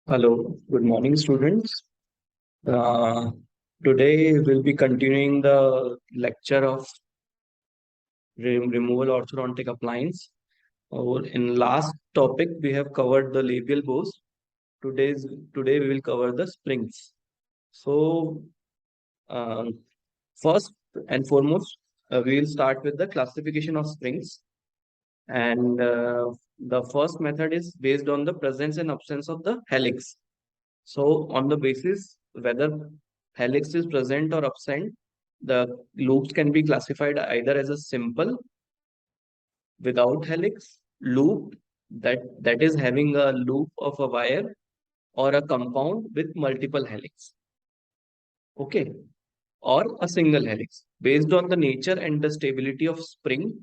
Hello, good morning, students. Uh, Today we'll be continuing the lecture of removal orthodontic appliance. In last topic, we have covered the labial bows. Today we will cover the springs. So, um, first and foremost, we will start with the classification of springs. And the first method is based on the presence and absence of the helix. So on the basis whether helix is present or absent, the loops can be classified either as a simple without helix loop that is having a loop of a wire, or a compound with multiple helix. Okay. Or a single helix. Based on the nature and the stability of spring,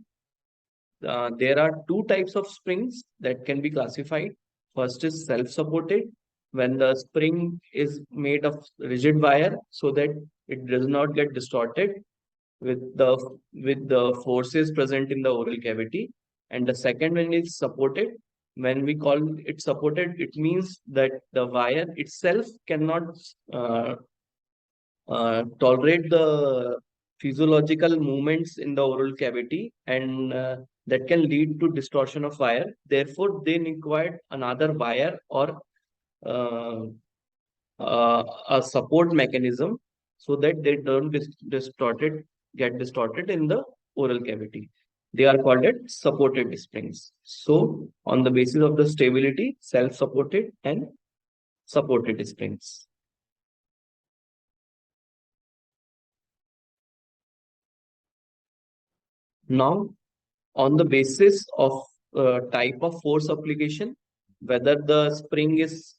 there are two types of springs that can be classified. First is self-supported, when the spring is made of rigid wire so that it does not get distorted with the forces present in the oral cavity. And the second one is supported. When we call it supported, it means that the wire itself cannot tolerate the physiological movements in the oral cavity, and that can lead to distortion of wire. Therefore, they require another wire or uh, a support mechanism so that they don't get distorted in the oral cavity. They are called as supported springs. So, on the basis of the stability, self-supported and supported springs. Now, on the basis of type of force application, whether the spring is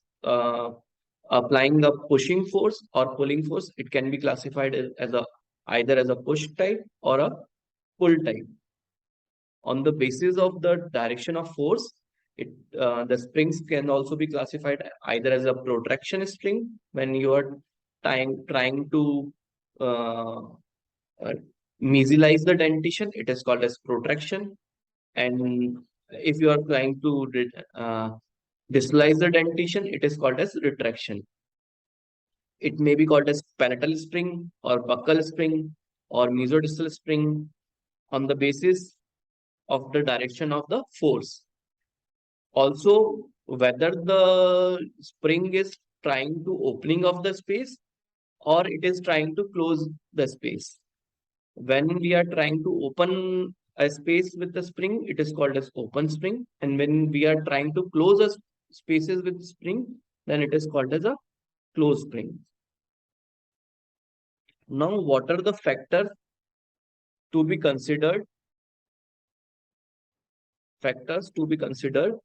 applying the pushing force or pulling force, it can be classified as a either as a push type or a pull type. On the basis of the direction of force, the springs can also be classified either as a protraction spring when you are trying to uh, uh, mesilize the dentition, it is called as protraction. And if you are trying to distalize the dentition, it is called as retraction. It may be called as palatal spring or buccal spring or mesodistal spring on the basis of the direction of the force. Also, whether the spring is trying to opening of the space or it is trying to close the space. When we are trying to open a space with the spring, it is called as open spring. And when we are trying to close a spaces with spring, then it is called as a closed spring. Now, what are the factors to be considered? Factors to be considered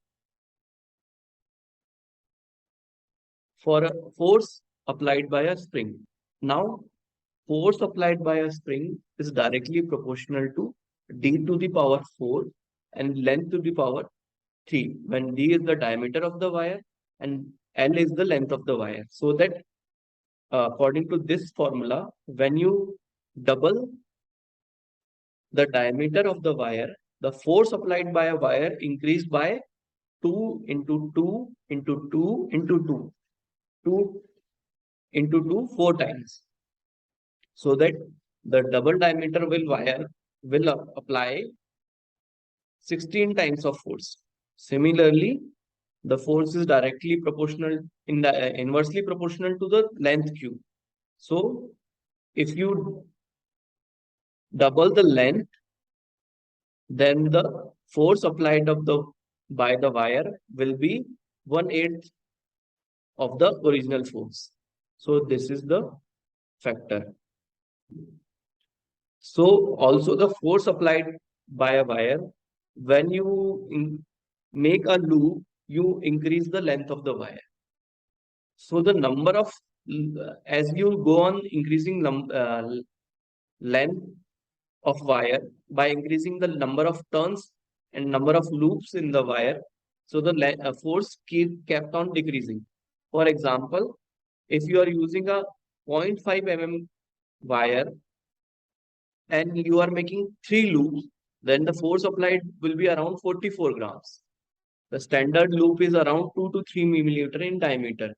for a force applied by a spring. Now, force applied by a spring is directly proportional to d to the power 4 and length to the power 3, when d is the diameter of the wire and l is the length of the wire. So that according to this formula, when you double the diameter of the wire, the force applied by a wire increased by 2 into 2 into 2 into 2, 2 into 2, 4 times. So that the double diameter will wire will apply 16 times of force. Similarly, the force is directly proportional in the inversely proportional to the length q. So if you double the length, then the force applied of the by the wire will be 1/8 of the original force. So this is the factor. So also the force applied by a wire, when you make a loop, you increase the length of the wire. So the number of, as you go on increasing length of wire by increasing the number of turns and number of loops in the wire, so the force kept on decreasing. For example, if you are using a 0.5 mm wire and you are making 3 loops, then the force applied will be around 44 grams. The standard loop is around 2 to 3 millimeter in diameter.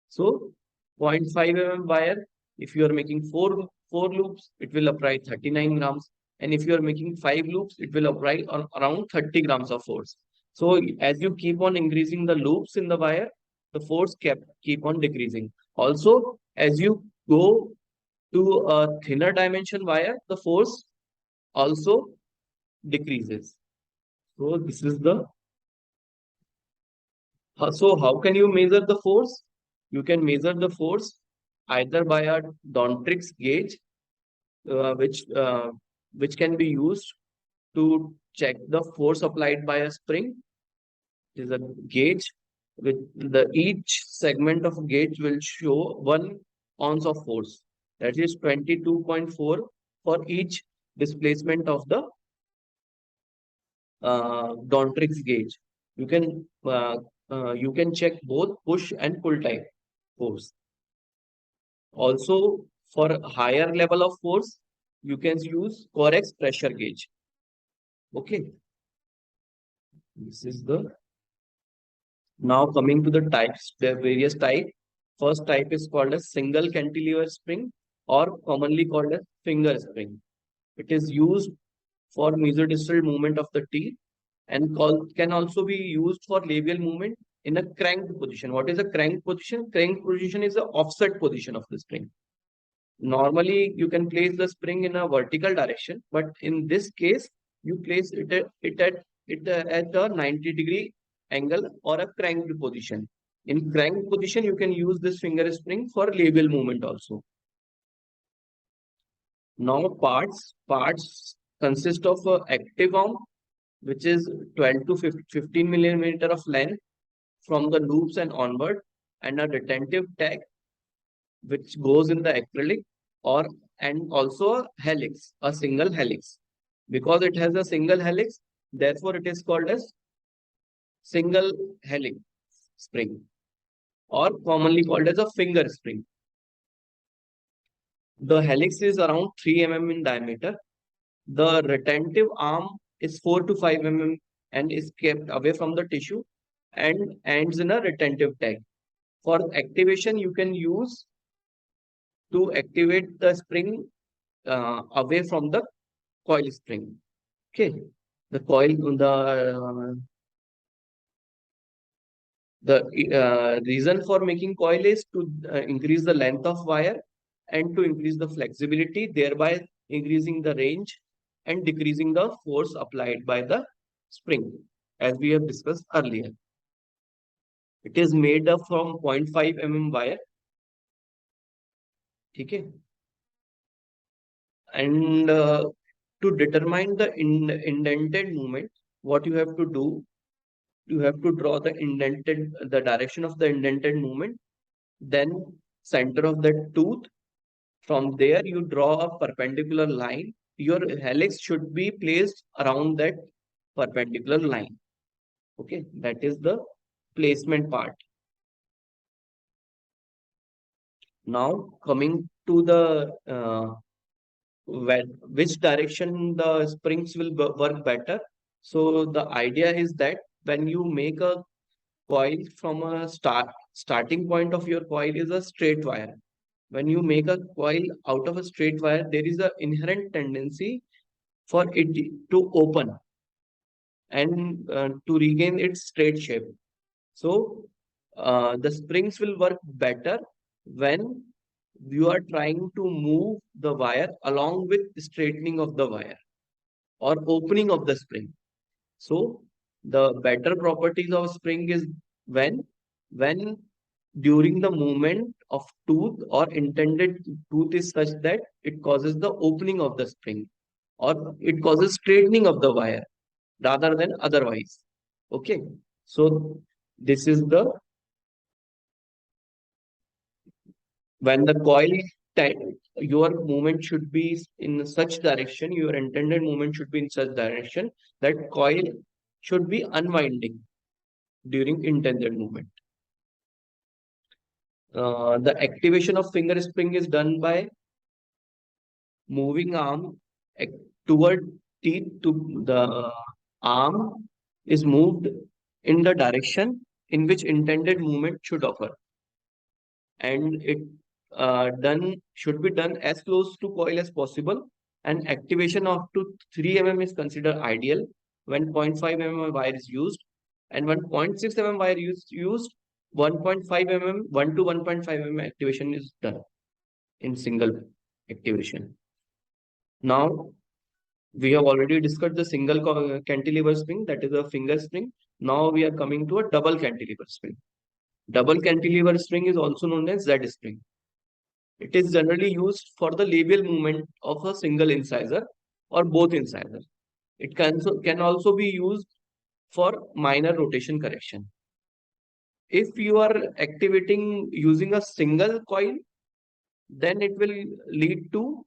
So 0.5 mm wire, if you are making four loops, it will apply 39 grams. And if you are making 5 loops, it will apply around 30 grams of force. So as you keep on increasing the loops in the wire, the force keep on decreasing. Also, as you go to a thinner dimension wire, the force also decreases. So this is the so how can you measure the force? You can measure the force either by a Dontrix gauge, uh, which uh, which can be used to check the force applied by a spring. It is a gauge with the each segment of gauge will show 1 ounce of force. That is 22.4 for each displacement of the Dontrix gauge. You can you can check both push and pull type force. Also, for higher level of force, you can use Corex pressure gauge. Okay, this is the now coming to the types, the various type. First type is called as single cantilever spring or commonly called as finger spring. It is used for mesodistal movement of the teeth and can also be used for labial movement in a cranked position. What is a crank position? Crank position is the offset position of the spring. Normally, you can place the spring in a vertical direction, but in this case, you place it at a 90-degree angle or a cranked position. In cranked position, you can use this finger spring for labial movement also. Now, parts consist of a active arm, which is 12 to 15 millimeter of length from the loops and onward, and a retentive tag which goes in the acrylic or and also a helix, a single helix. Because it has a single helix, therefore it is called as single helix spring or commonly called as a finger spring. The helix is around 3 mm in diameter. The retentive arm is 4 to 5 mm and is kept away from the tissue and ends in a retentive tag. For activation, you can use to activate the spring away from the coil spring. Okay, the coil, the reason for making coil is to increase the length of wire and to increase the flexibility, thereby increasing the range and decreasing the force applied by the spring, as we have discussed earlier. It is made up from 0.5 mm wire. Okay, and to determine the indented movement, what you have to do, you have to draw the direction of the indented movement, then center of the tooth. From there, you draw a perpendicular line. Your helix should be placed around that perpendicular line. Okay, that is the placement part. Now coming to the which direction the springs will work better. So the idea is that when you make a coil from a starting point of your coil is a straight wire. When you make a coil out of a straight wire, there is an inherent tendency for it to open and to regain its straight shape. So the springs will work better when you are trying to move the wire along with straightening of the wire or opening of the spring. So the better properties of spring is when during the movement of tooth or intended tooth is such that it causes the opening of the spring or it causes straightening of the wire rather than otherwise. Okay. So this is the when the coil your movement should be in such direction, your intended movement should be in such direction that coil should be unwinding during intended movement. The activation of finger spring is done by moving arm toward teeth to the arm is moved in the direction in which intended movement should occur, and it done should be done as close to coil as possible. And activation of to 3 mm is considered ideal when 0.5 mm wire is used, and when 0.6 mm wire used 1.5 mm 1 to 1.5 mm activation is done in single activation. Now we have already discussed the single cantilever spring, that is a finger spring. Now we are coming to a double cantilever spring. Double cantilever spring is also known as Z spring. It is generally used for the labial movement of a single incisor or both incisors. It can also be used for minor rotation correction. If you are activating using a single coil, then it will lead to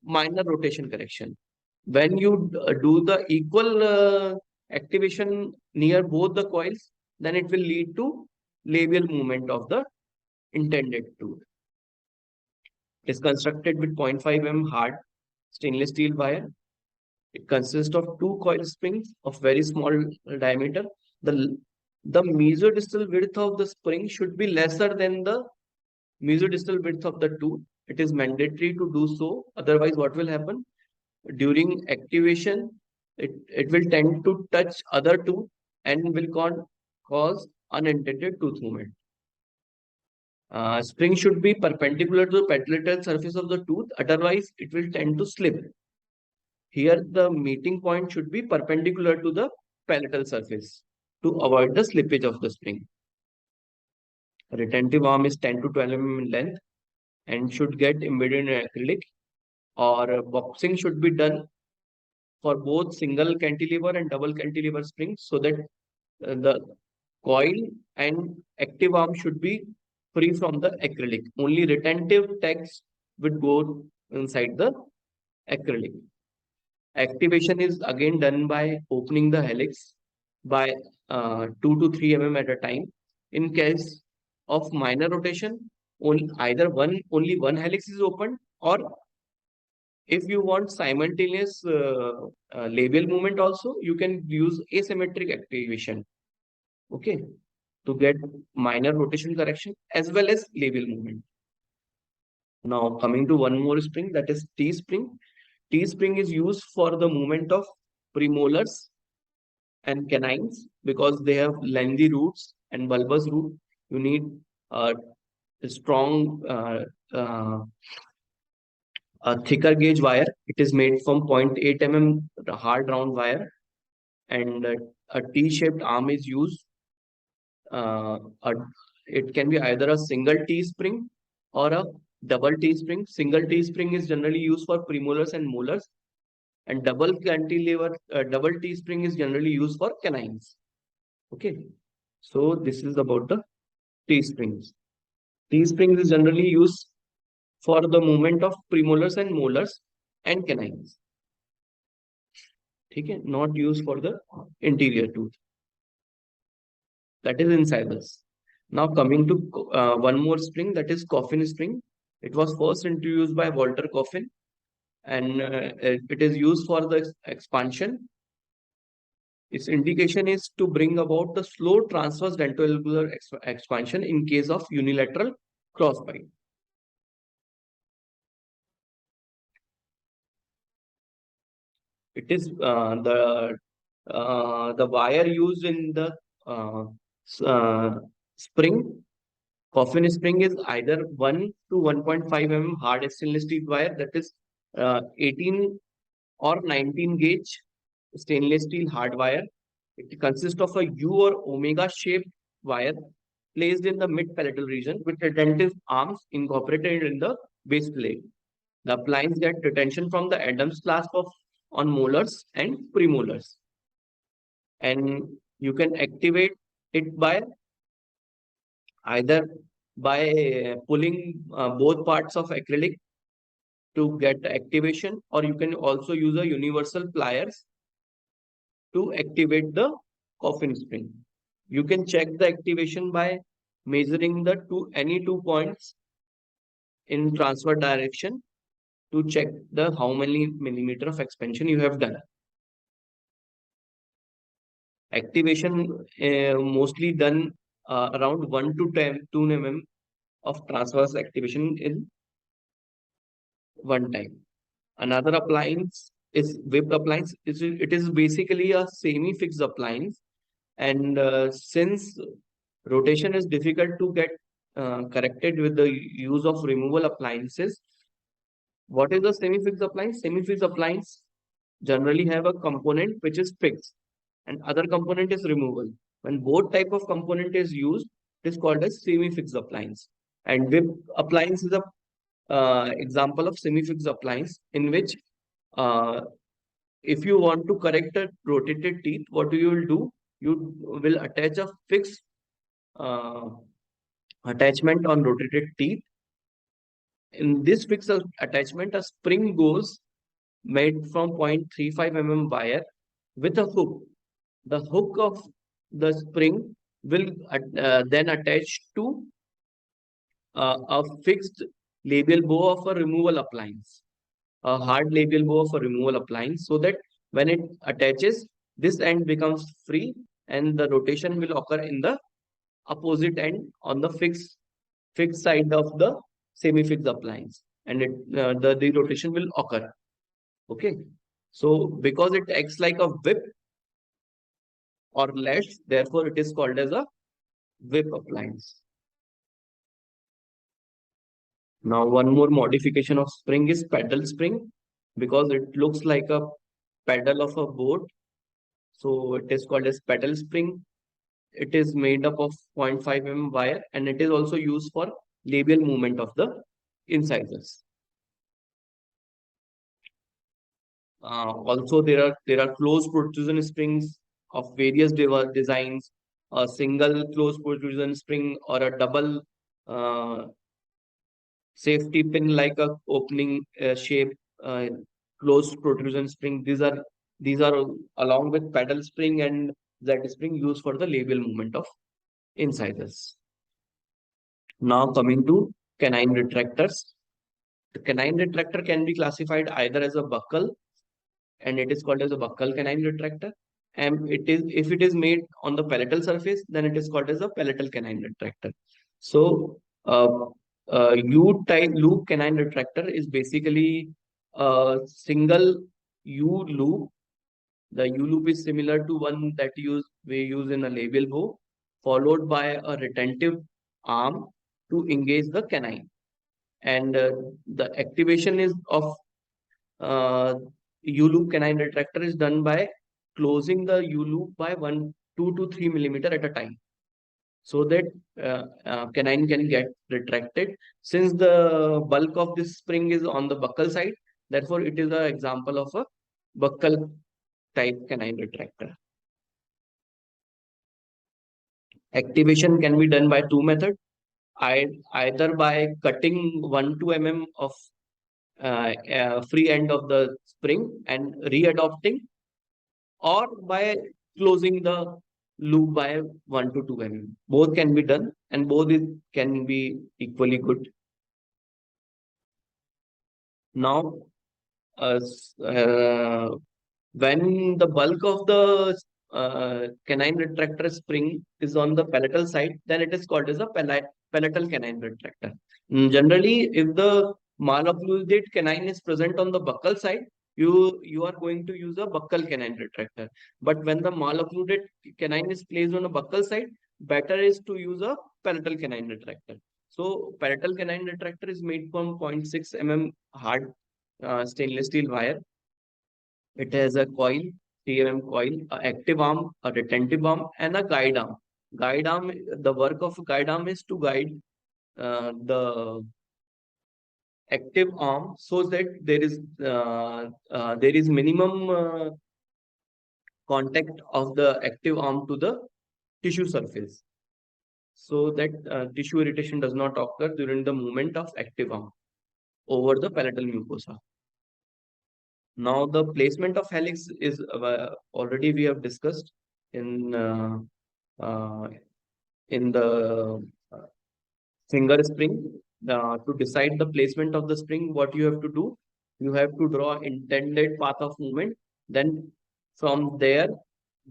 minor rotation correction. When you do the equal activation near both the coils, then it will lead to labial movement of the intended tooth. It is constructed with 0.5 mm hard stainless steel wire. It consists of two coil springs of very small diameter. The, the mesodistal width of the spring should be lesser than the mesodistal width of the tooth. It is mandatory to do so. Otherwise, what will happen? During activation, it will tend to touch other tooth and will cause unintended tooth movement. Spring should be perpendicular to the palatal surface of the tooth, otherwise it will tend to slip. Here the meeting point should be perpendicular to the palatal surface to avoid the slippage of the spring. Retentive arm is 10 to 12 mm in length and should get embedded in acrylic, or boxing should be done for both single cantilever and double cantilever springs, so that the coil and active arm should be free from the acrylic. Only retentive tags would go inside the acrylic. Activation is again done by opening the helix by 2 to 3 mm at a time. In case of minor rotation, only one helix is opened, or if you want simultaneous labial movement also, you can use asymmetric activation, okay, to get minor rotation correction as well as labial movement. Now coming to one more spring, that is T spring. T spring is used for the movement of premolars and canines because they have lengthy roots and bulbous root. You need a strong a thicker gauge wire. It is made from 0.8 mm hard round wire, and a T-shaped arm is used. Uh, a, it can be either a single T spring or a double T spring. Single T spring is generally used for premolars and molars, and double T spring is generally used for canines. Okay, so this is about the T springs. T springs is generally used for the movement of premolars and molars and canines. Okay, not used for the interior tooth. That is incisors. Now coming to one more spring, that is coffin spring. It was first introduced by Walter Coffin, and it is used for the expansion. Its indication is to bring about the slow transverse dentoalveolar expansion in case of unilateral crossbite. It is the wire used in the uh, spring. Coffin spring is either 1 to 1.5 mm hard stainless steel wire, that is 18 or 19 gauge stainless steel hard wire. It consists of a U or omega shaped wire placed in the mid palatal region with retentive arms incorporated in the base plate. The appliance get retention from the Adams clasp of on molars and premolars, and you can activate it by either by pulling both parts of acrylic to get activation, or you can also use a universal pliers to activate the coffin spring. You can check the activation by measuring the any 2 points in transfer direction to check the how many millimeter of expansion you have done. Activation mostly done around 1 to 2 mm of transverse activation in one time. Another appliance is whipped appliance. It is basically a semi-fixed appliance, and since rotation is difficult to get corrected with the use of removable appliances, what is a semi-fixed appliance? Semi-fixed appliance generally have a component which is fixed and other component is removable. When both type of component is used, it is called as semi-fixed appliance. And whip appliance is a example of semi-fixed appliance in which uh, if you want to correct a rotated teeth, what you will do? You will attach a fixed uh, attachment on rotated teeth. In this fixed attachment, a spring goes made from 0.35 mm wire with a hook. The hook of the spring will then attach to a fixed labial bow of a removal appliance, a hard labial bow of a removal appliance, so that when it attaches, this end becomes free and the rotation will occur in the opposite end on the fixed side of the semi-fixed appliance, and the rotation will occur. Okay, so because it acts like a whip or lash, therefore it is called as a whip appliance. Now, one more modification of spring is pedal spring, because it looks like a pedal of a boat. So it is called as pedal spring. It is made up of 0.5 mm wire, and it is also used for labial movement of the incisors. Also, there are closed protrusion springs of various designs. A single closed protrusion spring or a double uh, safety pin like a opening shape uh, closed protrusion spring. These are along with pedal spring and Z spring used for the labial movement of incisors. Now coming to canine retractors. The canine retractor can be classified either as a buccal, and it is called as a buccal canine retractor. And it is, if it is made on the palatal surface, then it is called as a palatal canine retractor. So U-type loop canine retractor is basically a single U loop. The U loop is similar to one that we use in a labial bow, followed by a retentive arm to engage the canine. And the activation is of uh, U-loop canine retractor is done by closing the U-loop by 2 to 3 millimeter at a time, so that canine can get retracted. Since the bulk of this spring is on the buccal side, therefore it is an example of a buccal type canine retractor. Activation can be done by two methods, either by cutting 1 to mm of free end of the spring and readopting, or by closing the loop by 1 to 2 mm. Both can be done and both can be equally good. Now, when the bulk of the canine retractor spring is on the palatal side, then it is called as a palatal canine retractor. Generally, if the maloccluded canine is present on the buccal side, you are going to use a buccal canine retractor. But when the maloccluded canine is placed on a buccal side, better is to use a palatal canine retractor. So palatal canine retractor is made from 0.6 mm hard stainless steel wire. It has a coil, 3 mm coil, an active arm, a retentive arm, and a guide arm. Guide arm, the work of guide arm is to guide the active arm so that there is minimum contact of the active arm to the tissue surface, so that tissue irritation does not occur during the movement of active arm over the palatal mucosa. Now, the placement of helix is already we have discussed in uh, the finger spring. To decide the placement of the spring, what you have to do, you have to draw intended path of movement. Then from there,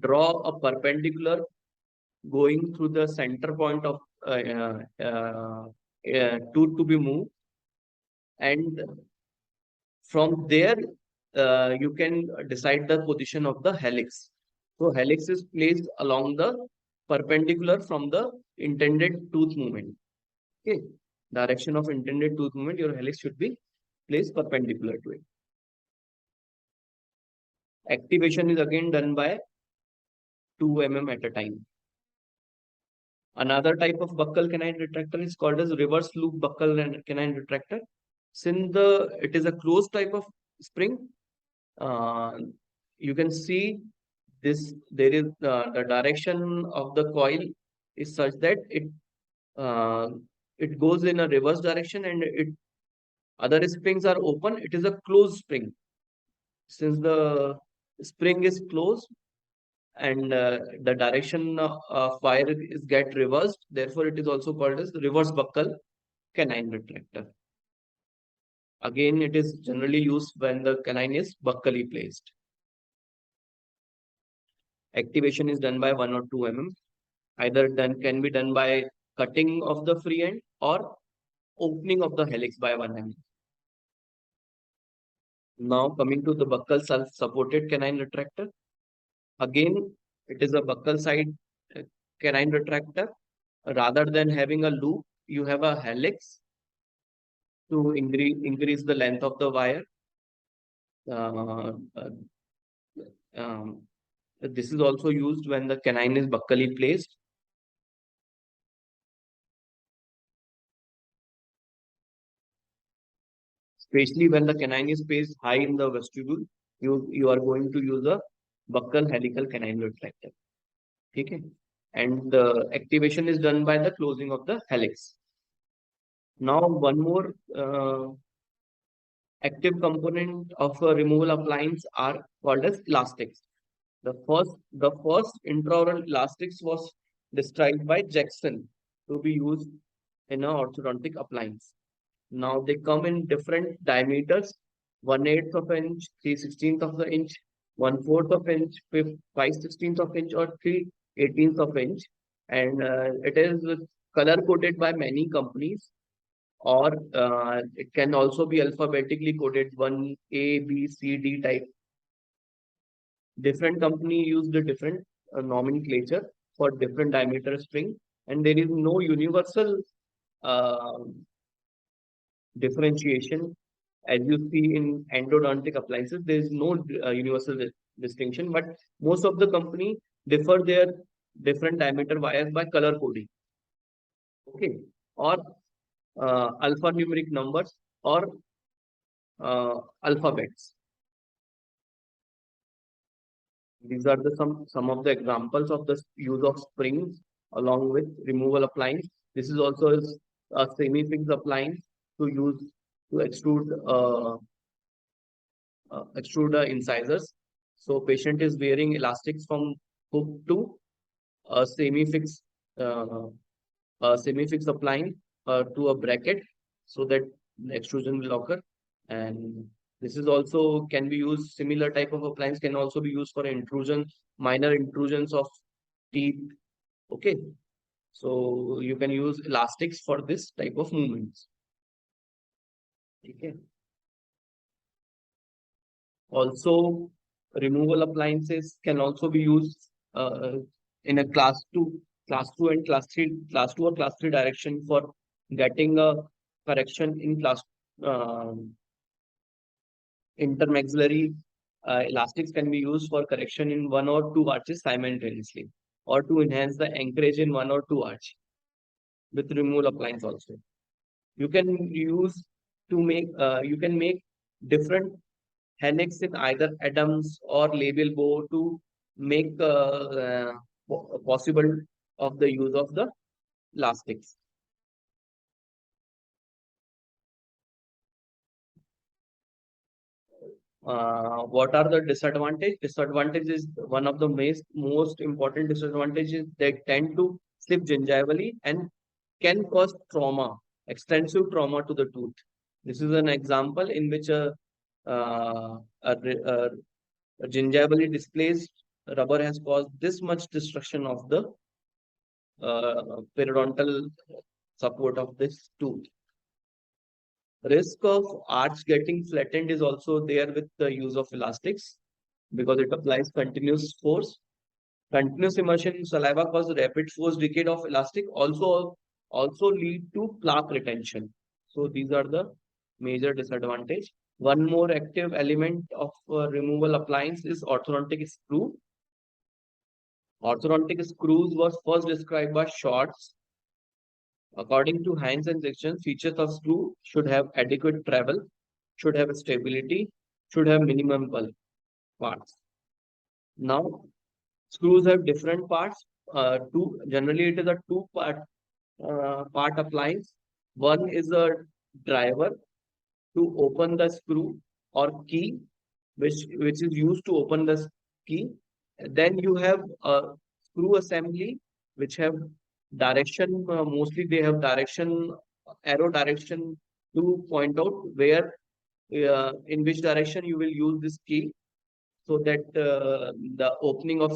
draw a perpendicular going through the center point of tooth to be moved, and from there you can decide the position of the helix. So helix is placed along the perpendicular from the intended tooth movement. Okay, direction of intended tooth movement, your helix should be placed perpendicular to it. Activation is again done by 2 mm at a time. Another type of buccal canine retractor is called as reverse loop buccal and canine retractor. Since it is a closed type of spring, uh, you can see this. There is the direction of the coil is such that uh, it goes in a reverse direction, and it other springs are open. It is a closed spring. Since the spring is closed, and the direction of wire is get reversed, therefore it is also called as reverse buccal canine retractor. Again, it is generally used when the canine is buccally placed. Activation is done by 1 or 2 mm. Either done can be done by cutting of the free end or opening of the helix by 1 mm. Now coming to the buccal self-supported canine retractor. Again, it is a buccal side uh, canine retractor. Rather than having a loop, you have a helix to increase the length of the wire. Uh, uh, um, this is also used when the canine is buccally placed. Especially when the canine is placed high in the vestibule, you are going to use a buccal helical canine retractor. Okay, and the activation is done by the closing of the helix. Now, one more active component of a removal appliance are called as elastics. The first intraoral elastics was described by Jackson to be used in an orthodontic appliance. Now they come in different diameters: 1/8 of an inch, 3/16 of the inch, 1/4 of inch, 5/16 of inch, or 3/18 of inch, and it is color coded by many companies, or it can also be alphabetically coded 1A, B, C, D type. Different company use the different nomenclature for different diameter spring, and there is no universal uh, differentiation. As you see in endodontic appliances, there is no universal distinction, but most of the company differ their different diameter wires by color coding, okay, or alphanumeric numbers, or alphabets. These are the some of the examples of the use of springs along with removal appliance. This is also a semi-fixed appliance to use to extrude incisors. So patient is wearing elastics from hook to a semi-fixed uh, appliance to a bracket, so that the extrusion will occur. And this is also can be used, similar type of appliance can also be used for intrusion, minor intrusions of teeth. Okay. So you can use elastics for this type of movements. Okay. Also, removal appliances can also be used in a class two and class two or class three direction for getting a correction in class intermaxillary. Elastics can be used for correction in 1 or 2 arches simultaneously, or to enhance the anchorage in 1 or 2 arch with removal appliance also. You can use you can make different helix in either Adams or labial bow to make possible of the use of the elastics. What are the disadvantages? Disadvantage is one of the most important disadvantages. They tend to slip gingivally and can cause trauma, extensive trauma to the tooth. This is an example in which a, uh, a, a, a gingivally displaced rubber has caused this much destruction of the periodontal support of this tooth. Risk of arch getting flattened is also there with the use of elastics because it applies continuous force. Continuous immersion in saliva cause rapid force decay of elastic also lead to plaque retention. So these are the major disadvantage. One more active element of removal appliance is orthodontic screw. Orthodontic screws was first described by Shorts. According to Heinz and Section, features of screw should have adequate travel, should have stability, should have minimum bulk parts. Now, screws have different parts. Generally, it is a two part appliance. One is a driver to open the screw or key, which is used to open the key. Then you have a screw assembly, which have direction. Mostly they have direction, arrow direction to point out where, in which direction you will use this key, so that the opening of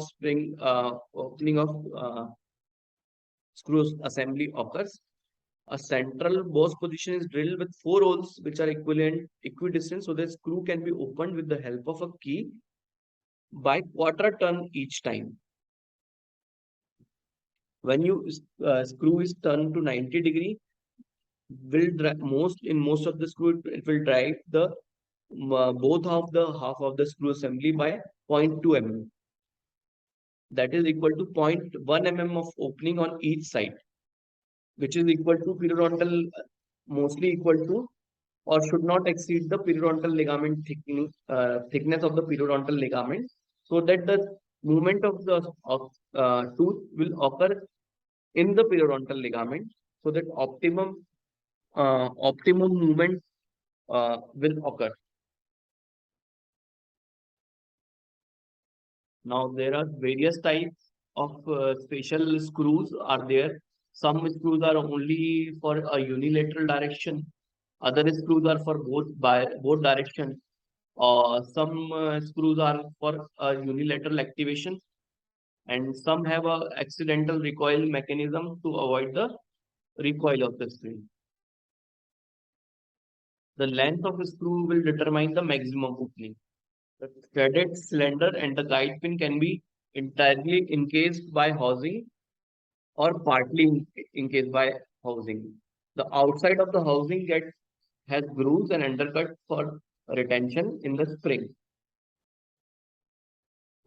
screw assembly occurs. A central boss position is drilled with four holes which are equidistant, so the screw can be opened with the help of a key by quarter turn each time. When you screw is turned to 90 degree, most of the screw it will drive the both of the half of the screw assembly by 0.2 mm. That is equal to 0.1 mm of opening on each side, which is equal to periodontal, mostly equal to or should not exceed the periodontal ligament thickness of the periodontal ligament, so that the movement of the tooth will occur in the periodontal ligament, so that optimum movement will occur. Now there are various types of special screws are there. Some screws are only for a unilateral direction. Other screws are for both direction. Some screws are for unilateral activation, and some have a accidental recoil mechanism to avoid the recoil of the screw. The length of the screw will determine the maximum opening. The threaded cylinder and the guide pin can be entirely encased by housing or partly encased by housing. The outside of the housing has grooves and undercut for retention in the spring.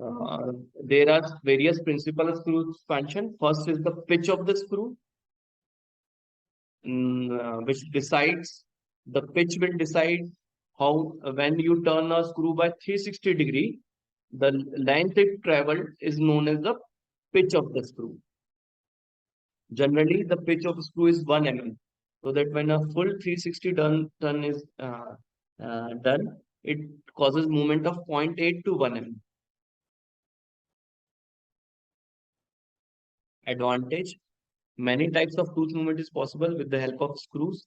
There are various principal of screw expansion. First is the pitch of the screw, which decides the pitch will decide how when you turn a screw by 360 degree, the length it traveled is known as the pitch of the screw. Generally, the pitch of the screw is 1 mm, so that when a full 360 turn is done, it causes movement of 0.8 to 1 mm. Advantage: many types of tooth movement is possible with the help of screws.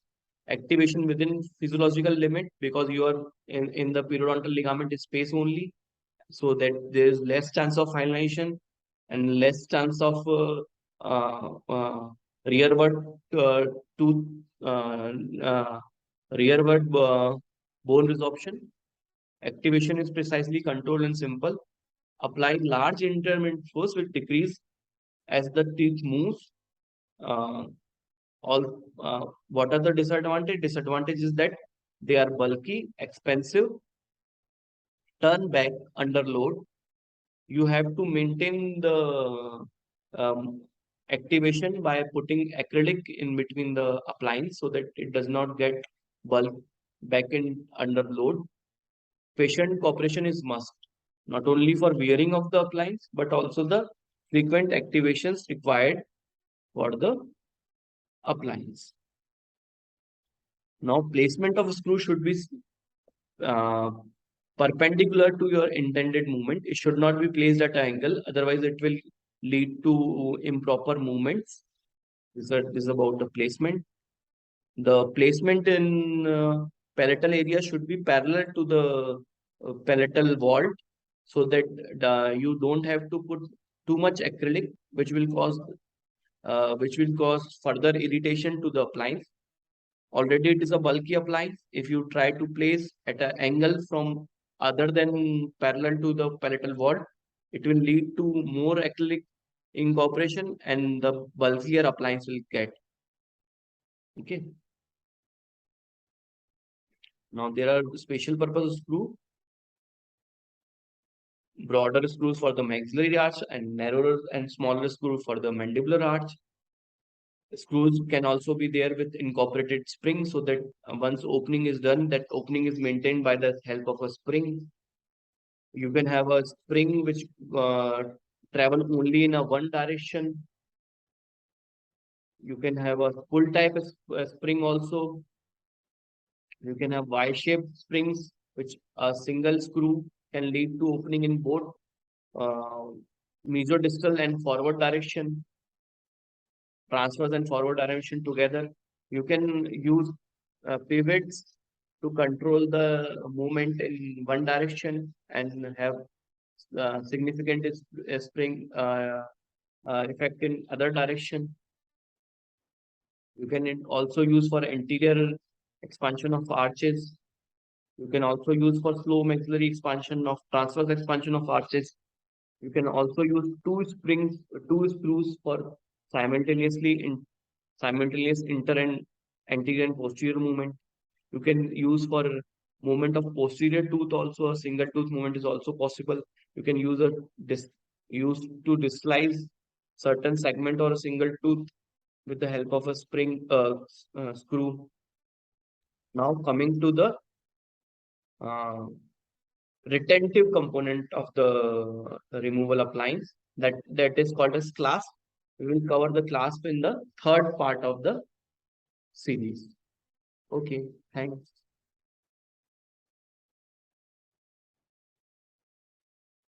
Activation within physiological limit, because you are in the periodontal ligament space only, so that there is less chance of hyaluroniation and less chance of rearward tooth rearward bone resorption. Activation is precisely controlled and simple. Applying large intermittent force will decrease as the teeth moves. What are the disadvantages? Disadvantage is that they are bulky, expensive, turn back under load. You have to maintain the activation by putting acrylic in between the appliance so that it does not get bulk back in under load. Patient cooperation is must, not only for wearing of the appliance, but also the frequent activations required for the appliance. Now, placement of screw should be uh, perpendicular to your intended movement. It should not be placed at an angle, otherwise it will lead to improper movements. This is about the placement. The placement in palatal area should be parallel to the palatal vault, so that you don't have to put too much acrylic, which will cause further irritation to the appliance. Already it is a bulky appliance. If you try to place at an angle from other than parallel to the palatal wall, it will lead to more acrylic incorporation and the bulkier appliance will get. Okay. Now there are special purpose screw, broader screws for the maxillary arch and narrower and smaller screw for the mandibular arch. Screws can also be there with incorporated spring so that once opening is done, that opening is maintained by the help of a spring. You can have a spring which uh, travel only in a one direction. You can have a full type spring also. You can have Y-shaped springs, which a single screw can lead to opening in both uh, mesodistal and forward direction, transverse and forward direction together. You can use pivots to control the movement in one direction and have significant spring effect in other direction. You can also use for anterior expansion of arches. You can also use for slow maxillary expansion of transverse expansion of arches. You can also use two screws for simultaneous inter and anterior and posterior movement. You can use for movement of posterior tooth also. A single tooth movement is also possible. You can use to dislike certain segment or a single tooth with the help of a screw. Now coming to the uh, retentive component of the removal appliance, that is called as clasp. We will cover the clasp in the third part of the series. Okay, thanks.